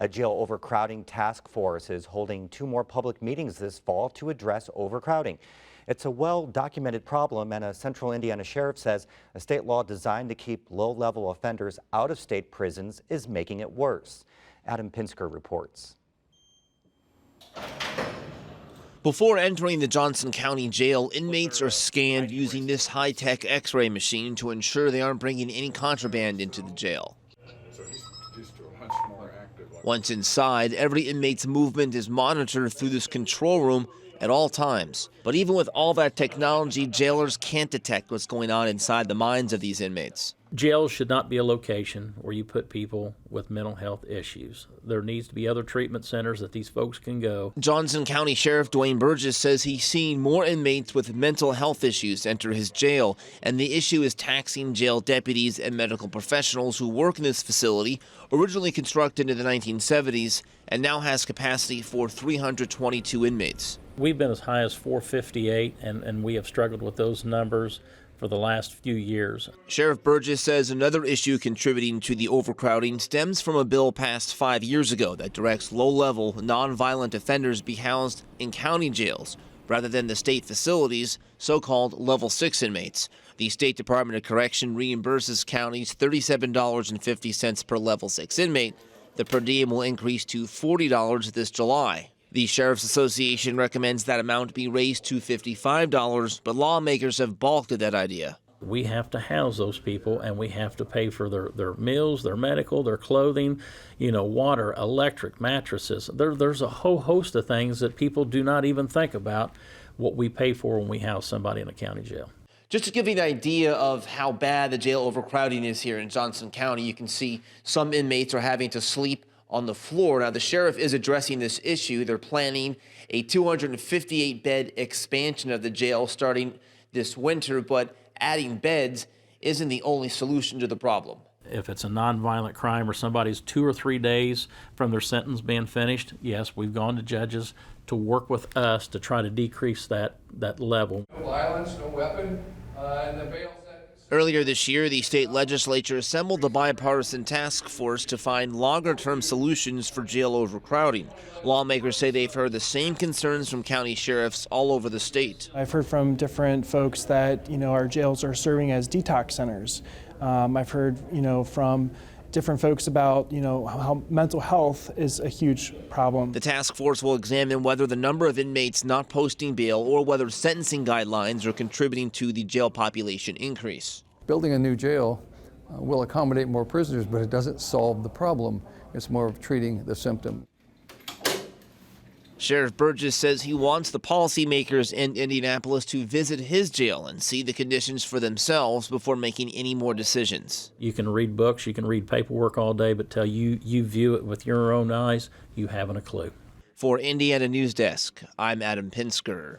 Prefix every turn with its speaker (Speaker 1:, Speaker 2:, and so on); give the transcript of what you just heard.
Speaker 1: A jail overcrowding task force is holding 2 more public meetings this fall to address overcrowding. It's a well-documented problem, and a Central Indiana sheriff says a state law designed to keep low-level offenders out of state prisons is making it worse. Adam Pinsker reports.
Speaker 2: Before entering the Johnson County Jail, inmates are scanned using this high-tech x-ray machine to ensure they aren't bringing any contraband into the jail. Once inside, every inmate's movement is monitored through this control room at all times. But even with all that technology, jailers can't detect what's going on inside the minds of these inmates.
Speaker 3: Jails should not be a location where you put people with mental health issues. There needs to be other treatment centers that these folks can go.
Speaker 2: Johnson County Sheriff Dwayne Burgess says he's seen more inmates with mental health issues enter his jail, and the issue is taxing jail deputies and medical professionals who work in this facility, originally constructed in the 1970s, and now has capacity for 322 inmates.
Speaker 3: We've been as high as 458, and we have struggled with those numbers for the last few years.
Speaker 2: Sheriff Burgess says another issue contributing to the overcrowding stems from a bill passed 5 years ago that directs low-level, nonviolent offenders be housed in county jails rather than the state facilities, so-called Level 6 inmates. The State Department of Correction reimburses counties $37.50 per Level 6 inmate. The per diem will increase to $40 this July. The Sheriff's Association recommends that amount be raised to $55, but lawmakers have balked at that idea.
Speaker 3: We have to house those people, and we have to pay for their meals, their medical, their clothing, water, electric, mattresses. There's a whole host of things that people do not even think about what we pay for when we house somebody in a county jail.
Speaker 2: Just to give you an idea of how bad the jail overcrowding is here in Johnson County, you can see some inmates are having to sleep on the floor. Now, the sheriff is addressing this issue. They're planning a 258-bed expansion of the jail starting this winter, but adding beds isn't the only solution to the problem.
Speaker 3: If it's a nonviolent crime or somebody's 2 or 3 days from their sentence being finished, yes, we've gone to judges to work with us to try to decrease that level.
Speaker 4: No violence, no weapon, and the bail.
Speaker 2: Earlier this year, the state legislature assembled a bipartisan task force to find longer-term solutions for jail overcrowding. Lawmakers say they've heard the same concerns from county sheriffs all over the state.
Speaker 5: I've heard from different folks that, our jails are serving as detox centers. I've heard, from different folks about, how mental health is a huge problem.
Speaker 2: The task force will examine whether the number of inmates not posting bail or whether sentencing guidelines are contributing to the jail population increase.
Speaker 6: Building a new jail will accommodate more prisoners, but it doesn't solve the problem. It's more of treating the symptom.
Speaker 2: Sheriff Burgess says he wants the policymakers in Indianapolis to visit his jail and see the conditions for themselves before making any more decisions.
Speaker 3: You can read books, you can read paperwork all day, but till you view it with your own eyes, you haven't a clue.
Speaker 2: For Indiana News Desk, I'm Adam Pinsker.